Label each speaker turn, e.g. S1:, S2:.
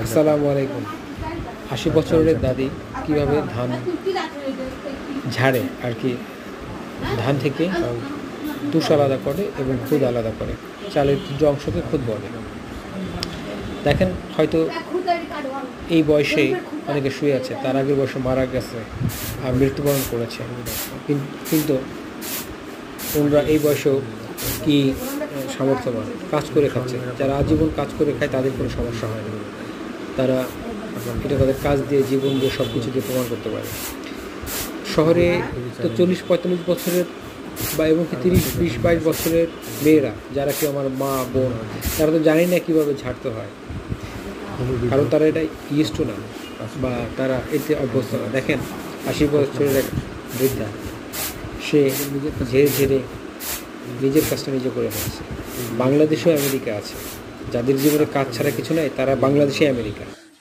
S1: আসসালামু আলাইকুম। ৮০ বছরের দাদি কিভাবে ধান ঝাড়ে আর কি, ধান থেকে তুষ আলাদা করে এবং খুদ আলাদা করে, চালের যে অংশকে খুদ বলে। দেখেন, হয়তো এই বয়সেই অনেকে শুয়ে আছে, তার আগের বয়সে মারা গেছে আর মৃত্যুবরণ করেছে, কিন্তু ওনারা এই বয়সেও কি সামর্থ্যবান, কাজ করে খাচ্ছে। যারা আজীবন কাজ করে খায় তাদের কোনো সমস্যা হয় না, তারা এটা তাদের কাজ দিয়ে, জীবন দিয়ে, সব কিছু দিয়ে প্রমাণ করতে পারে। শহরে তো 40-45 বছরের বা এবং কি 30-20-22 বছরের মেয়েরা, যারা কি আমার মা বোন, তারা তো জানি না কীভাবে ঝাড়তে হয়, কারণ তারা এটা ইউজড না, বা তারা এতে অভ্যস্ত না। দেখেন, 80 বছরের এক বৃদ্ধা, সে ঝেড়ে ঝেড়ে নিজের কাজটা নিজে করে ফেলছে। বাংলাদেশেও আমেরিকা আছে, যাদের জীবনে কাজ ছাড়া কিছু নাই, তারা বাংলাদেশে আমেরিকা।